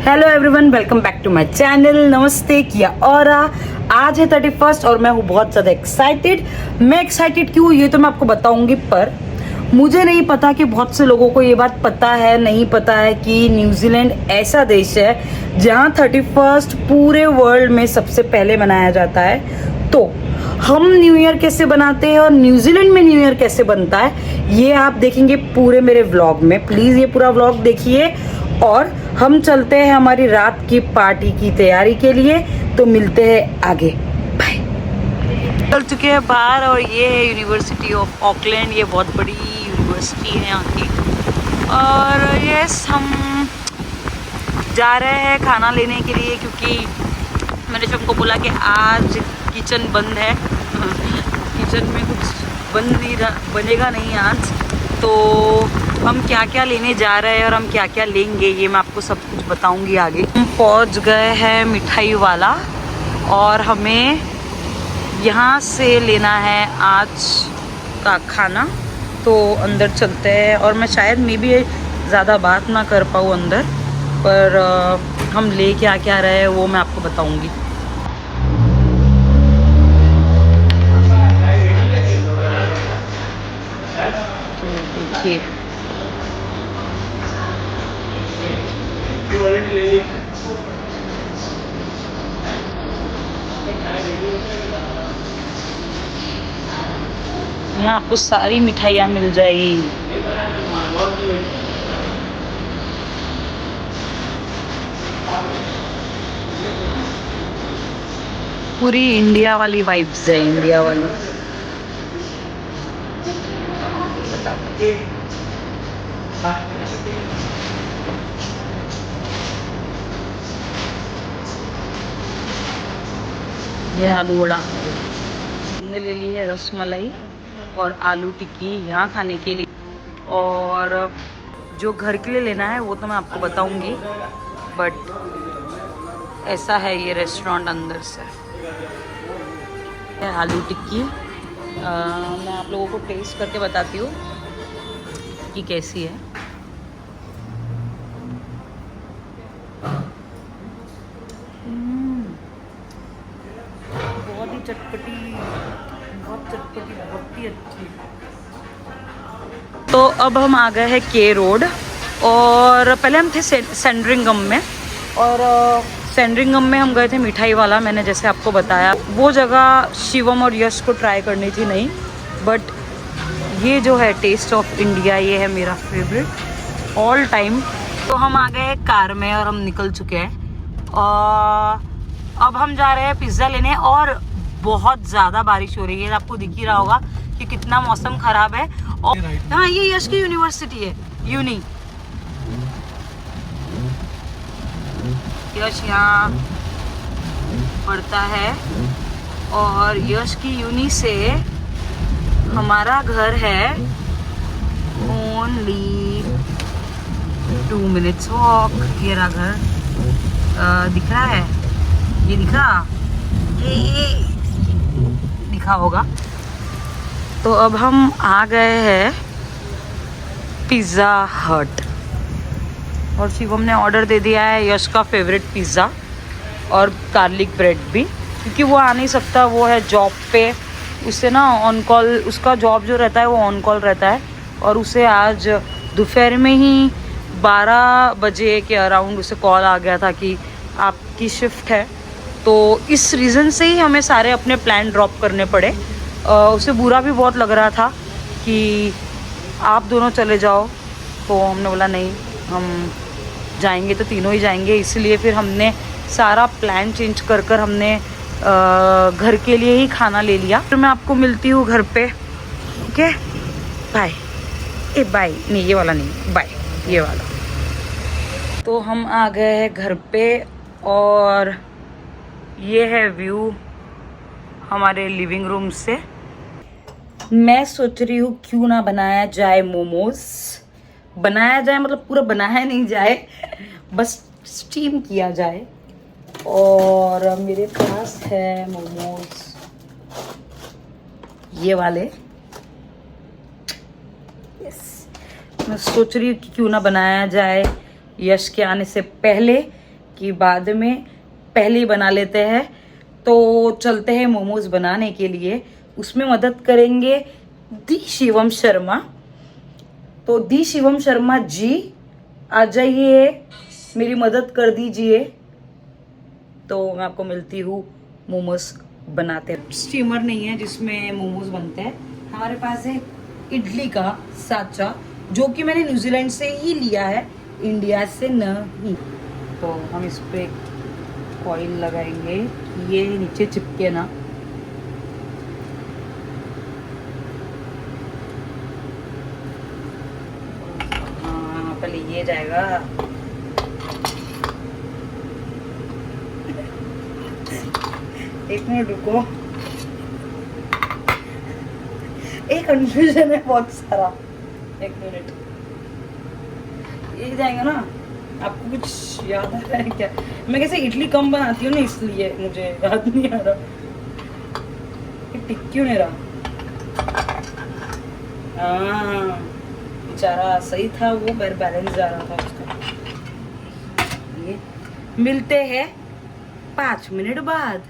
Hello everyone, welcome back to my channel. नमस्ते किया। और आज है 31 और मैं हूँ बहुत ज़्यादा एक्साइटेड। मैं एक्साइटेड क्यों ये तो मैं आपको बताऊंगी, पर मुझे नहीं पता कि बहुत से लोगों को ये बात पता है नहीं पता है कि न्यूजीलैंड ऐसा देश है जहाँ 31 पूरे वर्ल्ड में सबसे पहले मनाया जाता है। तो हम न्यू ईयर कैसे बनाते हैं और न्यूजीलैंड में न्यू ईयर कैसे बनता है ये आप देखेंगे पूरे मेरे व्लॉग में। प्लीज़ ये पूरा व्लॉग देखिए और हम चलते हैं हमारी रात की पार्टी की तैयारी के लिए। तो मिलते हैं आगे, बाय। चल चुके हैं बाहर और ये है यूनिवर्सिटी ऑफ ऑकलैंड। ये बहुत बड़ी यूनिवर्सिटी है यहाँ की। और यस, हम जा रहे हैं खाना लेने के लिए क्योंकि मैंने सबको बोला कि आज किचन बंद है। किचन में कुछ बनेगा नहीं आज। तो हम क्या क्या लेने जा रहे हैं और हम क्या क्या लेंगे ये मैं आपको सब कुछ बताऊंगी आगे। हम पहुंच गए हैं मिठाई वाला और हमें यहाँ से लेना है आज का खाना। तो अंदर चलते हैं और मैं शायद मे भी ज़्यादा बात ना कर पाऊँ अंदर, पर हम ले क्या क्या रहे हैं वो मैं आपको बताऊंगी। देखिए यहाँ आपको सारी मिठाइयाँ मिल जाएगी। पूरी इंडिया वाली वाइब्स है, इंडिया वाली। ये आलू वड़ा हमने ले ली है, रसमलाई और आलू टिक्की यहाँ खाने के लिए। और जो घर के लिए लेना है वो तो मैं आपको बताऊंगी, बट ऐसा है ये रेस्टोरेंट अंदर से। आलू टिक्की मैं आप लोगों को टेस्ट करके बताती हूँ कि कैसी है। बहुत ही चटपटी, बहुत ही अच्छी। तो अब हम आ गए हैं के रोड और पहले हम थे सेंड्रिंगम में। और सेंड्रिंगम में हम गए थे मिठाई वाला, मैंने जैसे आपको बताया। वो जगह शिवम और यश को ट्राई करनी थी नहीं, बट ये जो है टेस्ट ऑफ इंडिया, ये है मेरा फेवरेट ऑल टाइम। तो हम आ गए कार में और हम निकल चुके हैं और अब हम जा रहे हैं पिज़्ज़ा लेने। और बहुत ज़्यादा बारिश हो रही है, आपको दिख ही रहा होगा कि कितना मौसम ख़राब है। और हाँ, ये यश की यूनिवर्सिटी है, यूनी। यश यहाँ पढ़ता है और यश की यूनी से हमारा घर है ओनली 2 मिनट्स वॉक। ये रहा घर, दिख रहा है, ये दिखा, ये दिखा होगा। तो अब हम आ गए हैं पिज़्ज़ा हट और शिवम ने ऑर्डर दे दिया है यश का फेवरेट पिज़्ज़ा और गार्लिक ब्रेड भी, क्योंकि वो आ नहीं सकता, वो है जॉब पे। उससे ना ऑन कॉल, उसका जॉब जो रहता है वो ऑन कॉल रहता है और उसे आज दोपहर में ही 12 बजे के अराउंड उसे कॉल आ गया था कि आपकी शिफ्ट है। तो इस रीज़न से ही हमें सारे अपने प्लान ड्रॉप करने पड़े। उसे बुरा भी बहुत लग रहा था कि आप दोनों चले जाओ, तो हमने बोला नहीं, हम जाएंगे तो तीनों ही जाएंगे। इसलिए फिर हमने सारा प्लान चेंज कर हमने घर के लिए ही खाना ले लिया। फिर मैं आपको मिलती हूँ घर पे। Okay, bye. ए बाय नहीं, ये वाला नहीं, बाय, ये वाला। तो हम आ गए हैं घर पे और ये है व्यू हमारे लिविंग रूम से। मैं सोच रही हूँ क्यों ना बनाया जाए मोमोज। बनाया जाए मतलब पूरा बनाया नहीं जाए, बस स्टीम किया जाए। और मेरे पास है मोमोज ये वाले। यस, मैं सोच रही हूँ कि क्यों ना बनाया जाए यश के आने से पहले, कि बाद में पहले ही बना लेते हैं। तो चलते हैं मोमोज बनाने के लिए। उसमें मदद करेंगे दी शिवम शर्मा। तो दी शिवम शर्मा जी आ जाइए, मेरी मदद कर दीजिए। तो मैं आपको मिलती हूँ मोमोज बनाते। स्टीमर नहीं है जिसमें मोमोज बनते हैं, हमारे पास है इडली का साचा, जो कि मैंने न्यूजीलैंड से ही लिया है, इंडिया से नहीं। तो हम इस पे ऑयल लगाएंगे, ये नीचे चिपके ना। हाँ, पहले ये जाएगा। एक मिनट रुको, एक कंफ्यूजन है बहुत सारा। एक मिनट, ये जाएगा ना। आपको कुछ याद आ रहा है क्या? मैं कैसे इडली कम बनाती हूँ ना, इसलिए मुझे याद नहीं आ रहा। ये टिक क्यों नहीं रहा? हाँ, बेचारा सही था वो, बैलेंस जा रहा था उसका। ये मिलते हैं 5 मिनट बाद।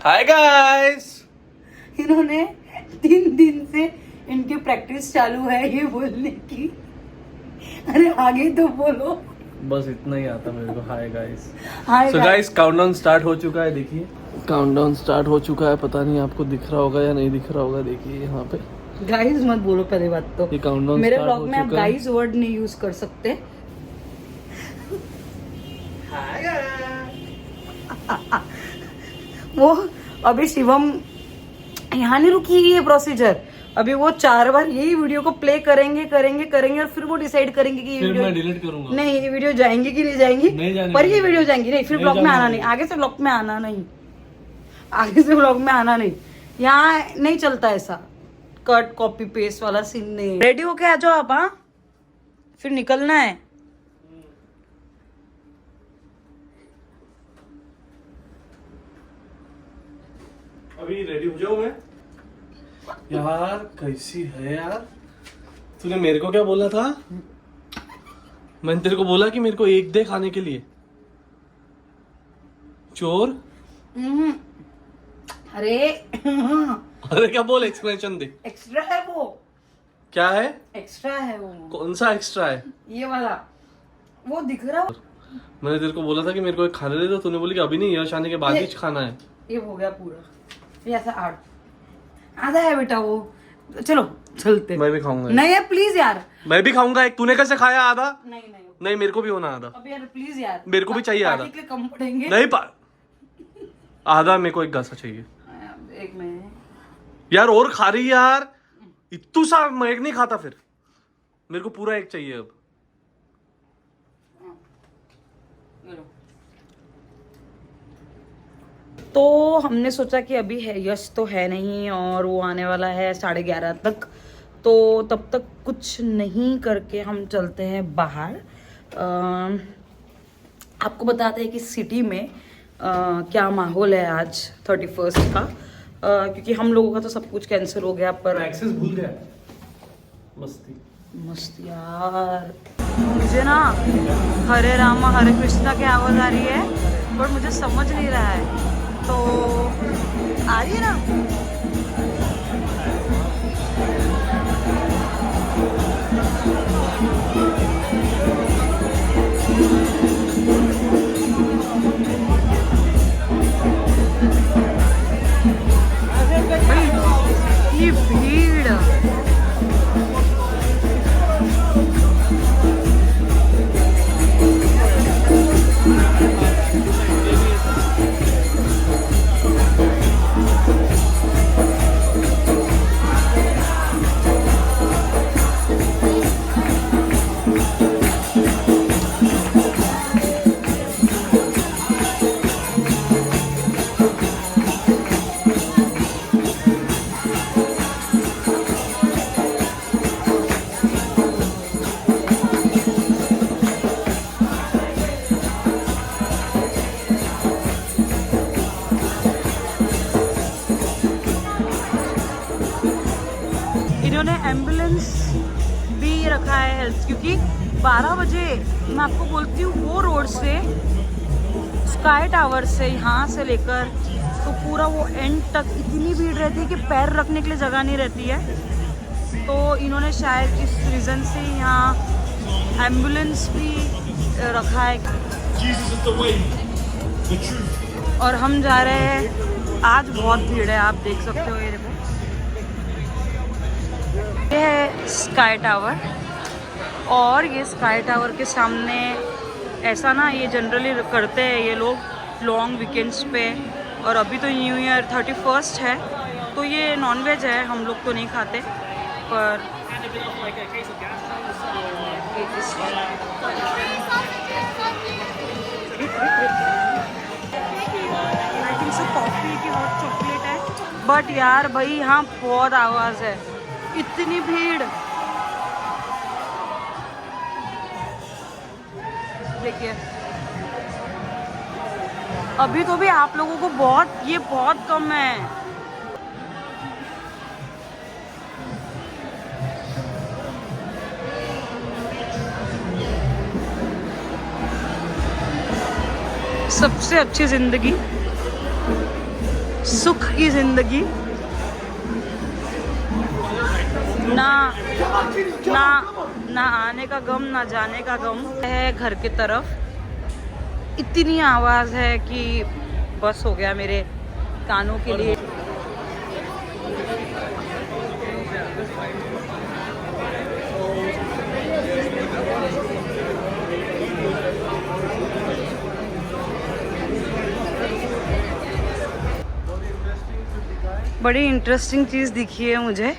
हाय गाइस, इन्होंने 3 दिन से इनकी प्रैक्टिस चालू है ये बोलने की। अरे आगे तो बोलो। बस इतना ही आता मेरे को। Hi guys. Hi so guys, countdown start हो चुका है। देखिए काउंटडाउन स्टार्ट हो चुका है। पता नहीं आपको दिख रहा होगा या नहीं दिख रहा होगा। देखिए यहाँ पे गाइस मत बोलो पहले बात तो। ये काउंटडाउन मेरे स्टार्ट ब्लॉग हो में आप चुका है। गाइस वर्ड नहीं यूज कर सकते। वो अभी शिवम यहाँ नहीं रुकी ये प्रोसीजर। अभी वो 4 बार यही वीडियो को प्ले करेंगे और फिर वो डिसाइड करेंगे कि ये फिर वीडियो मैं डिलीट करूंगा। नहीं, ये वीडियो जाएंगी कि नहीं जाएंगी। नहीं जाने पर ये वाली। वीडियो जाएंगी नहीं, फिर नहीं ब्लॉग में जाने आना वाली। नहीं, आगे से ब्लॉग में आना नहीं, आगे से ब्लॉग में आना नहीं। यहाँ नहीं चलता ऐसा कट कॉपी पेस्ट वाला सीन नहीं। रेडी होके आ जाओ आप। हाँ, फिर निकलना है। अभी रेडी हो जाऊं मैं? यार कैसी है यार? तूने मेरे को क्या बोला था? मैंने तेरे को बोला कि मेरे को एक दे खाने के लिए। चोर। अरे अरे क्या बोल, एक्सप्लेनेशन दे। एक्स्ट्रा है वो। क्या है? एक्स्ट्रा है वो। कौन सा एक्स्ट्रा है? ये वाला वो दिख रहा। मैंने तेरे को बोला था कि मेरे को एक खाने दे, तो तूने बोली कि अभी नहीं, यश आने के बाद ही खाना है। ये हो गया पूरा। ये ऐसा आधा है बेटा वो। चलो चलते। मैं भी खाऊंगा। नहीं यार प्लीज यार। मैं भी खाऊंगा एक। तूने कैसे खाया आधा? नहीं नहीं, मेरे को भी होना आधा। अब यार प्लीज यार, मेरे को भी चाहिए आधा। पार्टी के कम पड़ेंगे। नहीं आधा मेरे को एक गासा चाहिए। एक मिनट यार और खा रही यार, इतू सा मैं एक नहीं खाता। फिर मेरे को पूरा एक चाहिए अब। तो हमने सोचा कि अभी है यश तो है नहीं और वो आने वाला है 11:30 तक, तो तब तक कुछ नहीं करके हम चलते हैं बाहर। आपको बताते हैं कि सिटी में क्या माहौल है आज 31 का, क्योंकि हम लोगों का तो सब कुछ कैंसिल हो गया। पर एक्सेस भूल गया। मस्त यार। मुझे ना हरे रामा हरे कृष्णा की आवाज आ रही है, पर मुझे समझ नहीं रहा है। तो आ रही है ना? ये भीड़। इन्होंने एम्बुलेंस भी रखा है हेल्थ, क्योंकि 12 बजे मैं आपको बोलती हूँ वो रोड से स्काई टावर से यहाँ से लेकर तो पूरा वो एंड तक इतनी भीड़ रहती है कि पैर रखने के लिए जगह नहीं रहती है। तो इन्होंने शायद इस रीज़न से यहाँ एम्बुलेंस भी रखा है। और हम जा रहे हैं, आज बहुत भीड़ है, आप देख सकते हो। ये देखो, ये है स्काई टावर। और ये स्काई टावर के सामने ऐसा ना, ये जनरली करते हैं ये लोग लॉन्ग वीकेंड्स पे। और अभी तो न्यू ईयर 31 है, तो ये नॉनवेज है, हम लोग तो नहीं खाते। पर आई थिंक सो कॉफ़ी की हॉट चॉकलेट है। बट यार भाई यहाँ बहुत आवाज़ है, इतनी भीड़। देखिए अभी तो भी आप लोगों को बहुत कम है। सबसे अच्छी जिंदगी, सुख की जिंदगी, ना आने का गम ना जाने का गम है। घर की तरफ इतनी आवाज़ है कि बस हो गया मेरे कानों के लिए। बड़ी इंटरेस्टिंग चीज़ दिखी है मुझे।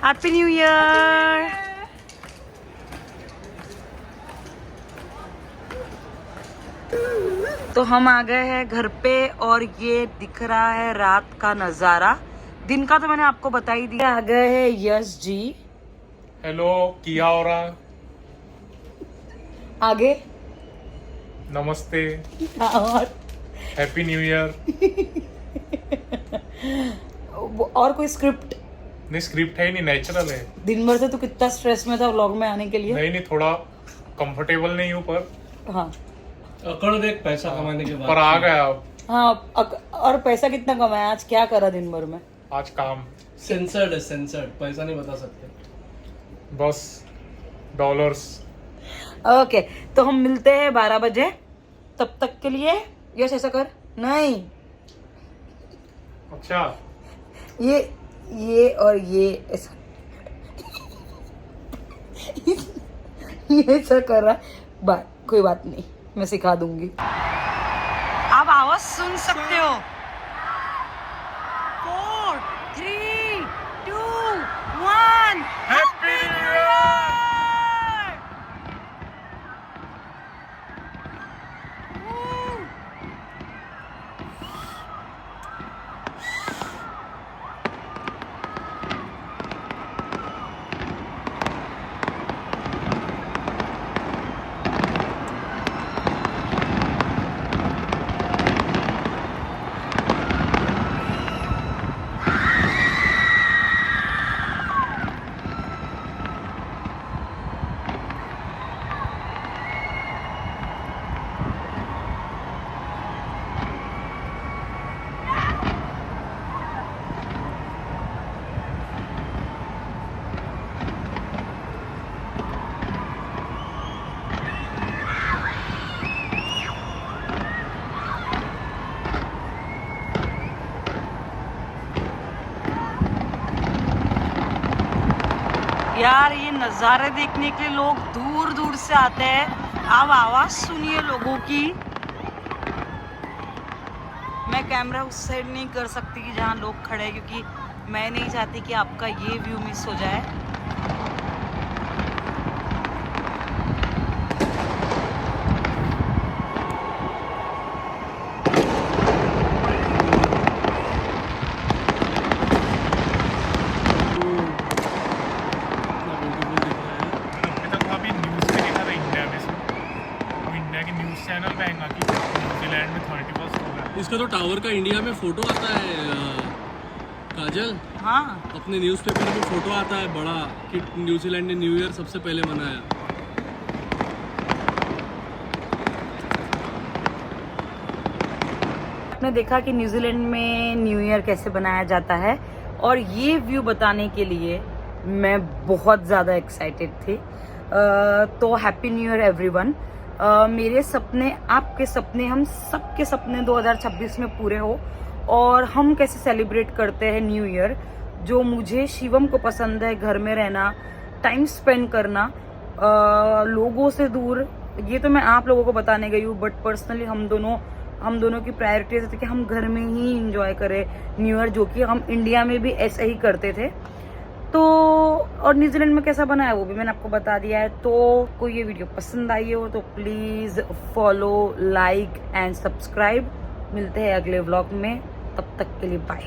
Happy new year. तो हम आ गए हैं घर पे और ये दिख रहा है रात का नज़ारा। दिन का तो मैंने आपको बता ही दिया। आ गए हैं यश जी। हेलो, क्या हो रहा? आगे नमस्ते, और हैप्पी न्यू ईयर। और कोई स्क्रिप्ट? नहीं, स्क्रिप्ट है नहीं, नेचुरल है। दिन भर से तू कितना स्ट्रेस में था व्लॉग में आने के लिए? नहीं, थोड़ा कंफर्टेबल नहीं हूँ, पर हाँ अकड़ देख पैसा कमाने के बाद। पर आ गया अब। हाँ। और पैसा कितना कमाया आज? क्या करा दिन भर में? आज काम सेंसर्ड है, सेंसर्ड, पैसा नहीं बता सकते। बस डॉलर्स। ओके, तो हम मिलते हैं 12 बजे। तब तक के लिए यश ऐसा कर। नहीं, अच्छा, ये और ये ऐसा ये ऐसा कर रहा है। बात कोई बात नहीं, मैं सिखा दूंगी। आप आवाज सुन सकते हो। 4 3 2 1 हैप्पी न्यू ईयर। यार ये नज़ारे देखने के लिए लोग दूर दूर से आते हैं। आप आवाज़ सुनिए लोगों की। मैं कैमरा उस साइड नहीं कर सकती कि जहाँ लोग खड़े हैं, क्योंकि मैं नहीं चाहती कि आपका ये व्यू मिस हो जाए। इसका तो टावर का इंडिया में फोटो आता है काजल, हाँ अपने न्यूज़पेपर में फोटो आता है बड़ा कि न्यूजीलैंड ने न्यू ईयर सबसे पहले मनाया। आपने देखा कि न्यूजीलैंड में न्यू ईयर कैसे बनाया जाता है, और ये व्यू बताने के लिए मैं बहुत ज़्यादा एक्साइटेड थी। तो हैप्पी न्यू ईयर एवरीवन। मेरे सपने, आपके सपने, हम सबके सपने 2026 में पूरे हो, और हम कैसे सेलिब्रेट करते हैं न्यू ईयर। जो मुझे, शिवम को पसंद है घर में रहना, टाइम स्पेंड करना, लोगों से दूर, ये तो मैं आप लोगों को बताने गई हूँ, बट पर्सनली हम दोनों की प्रायोरिटीज थी कि हम घर में ही इंजॉय करें न्यू ईयर, जो कि हम इंडिया में भी ऐसे ही करते थे। तो और न्यूजीलैंड में कैसा बना है वो भी मैंने आपको बता दिया है। तो कोई ये वीडियो पसंद आई हो तो please follow, like and subscribe. मिलते हैं अगले व्लॉग में, तब तक के लिए बाय।